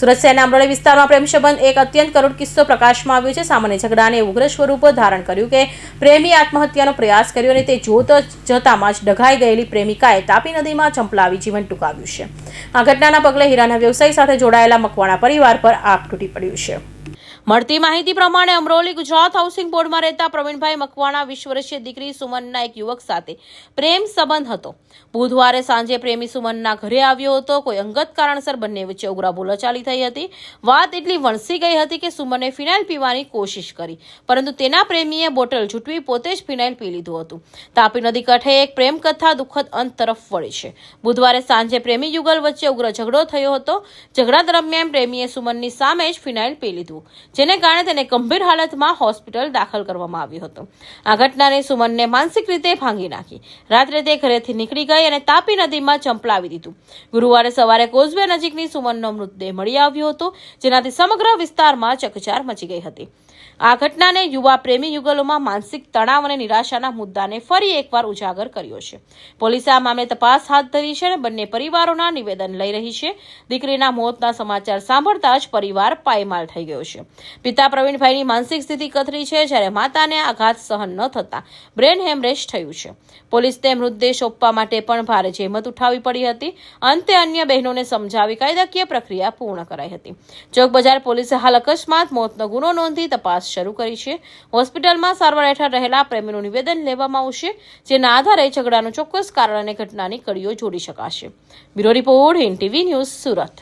સુરત શહેરના અમરોલી વિસ્તારમાં પ્રેમ સંબંધ એક અત્યંત કરુણ કિસ્સો પ્રકાશમાં આવ્યો છે। સામાન્ય ઝઘડાને ઉગ્ર સ્વરૂપ ધારણ કર્યું કે પ્રેમી આત્મહત્યાનો પ્રયાસ કર્યો અને તે જોત જતામાં જ ડઘાઈ ગયેલી પ્રેમિકાએ તાપી નદીમાં ચંપલાવી જીવન ટૂંકાવ્યું છે। આ ઘટનાના પગલે હીરાના વ્યવસાય સાથે જોડાયેલા મકવાણા પરિવાર પર આગ તૂટી પડ્યું છે। મળતી માહિતી પ્રમાણે અમરોલી ગુજરાત હાઉસિંગ બોર્ડમાં રહેતા પ્રવીણભાઈ મકવાણા 20 વર્ષીય દીકરી સુમનના એક યુવક સાથે પ્રેમ સંબંધ હતો। બુધવારે સાંજે પ્રેમી સુમનના ઘરે આવ્યો હતો। કોઈ અંગત કારણસર બંને વચ્ચે ઉગ્ર બોલાચાલી થઈ હતી। વાત એટલી વણસી ગઈ હતી કે સુમને ફિનાઇલ પીવાની કોશિશ કરી, પરંતુ તેના પ્રેમીએ બોટલ ઝૂંટવી પોતે જ ફિનાઇલ પી લીધું હતું। તાપી નદી કાંઠે એક પ્રેમ કથા દુઃખદ અંત તરફ વળી છે। બુધવારે સાંજે પ્રેમી યુગલ વચ્ચે ઉગ્ર ઝઘડો થયો હતો। ઝઘડા દરમિયાન પ્રેમીએ સુમનની સામે જ ફિનાઇલ પી લીધું, જેને કારણે તેને ગંભીર હાલતમાં હોસ્પિટલ દાખલ કરવામાં આવ્યો હતો। આ ઘટનાને સુમનને માનસિક રીતે ભાંગી નાખી। રાત્રે તે ઘરેથી નીકળી ગઈ અને તાપી નદીમાં ચંપલાવી દીધું। ગુરુવારે સવારે કોઝવે નજીકની સુમનનો મૃતદેહ મળી આવ્યો હતો, જેનાથી સમગ્ર વિસ્તારમાં ચકચાર મચી ગઈ હતી। આ ઘટનાને યુવા પ્રેમી યુગલોમાં માનસિક તણાવ અને નિરાશાના મુદ્દાને ફરી એકવાર ઉજાગર કર્યો છે। પોલીસે આ મામલે તપાસ હાથ ધરી છે અને બંને પરિવારોના નિવેદન લઈ રહી છે। દીકરીના મોતના સમાચાર સાંભળતા જ પરિવાર પાયમાલ થઈ ગયો છે। પિતા પ્રવીણભાઈની માનસિક સ્થિતિ કથળી છે, જ્યારે માતાને આઘાત સહન ન થતા બ્રેન હેમરેજ થયું છે। પોલીસને મૃતદેહ સોંપવા માટે પણ ભારે જહેમત ઉઠાવવી પડી હતી। અંતે અન્ય બહેનોને સમજાવી કાયદાકીય પ્રક્રિયા પૂર્ણ કરાઈ હતી। ચોક બજાર પોલીસે હાલ અકસ્માત મોતનો ગુનો નોંધી તપાસ શરૂ કરી છે। હોસ્પિટલમાં સારવાર હેઠળ રહેલા પ્રેમીનું નિવેદન લેવામાં આવશે, જેના આધારે ઝઘડાનું ચોક્કસ કારણ અને ઘટનાની કડીઓ જોડી શકાશે। Bureau report, NTV news, Surat.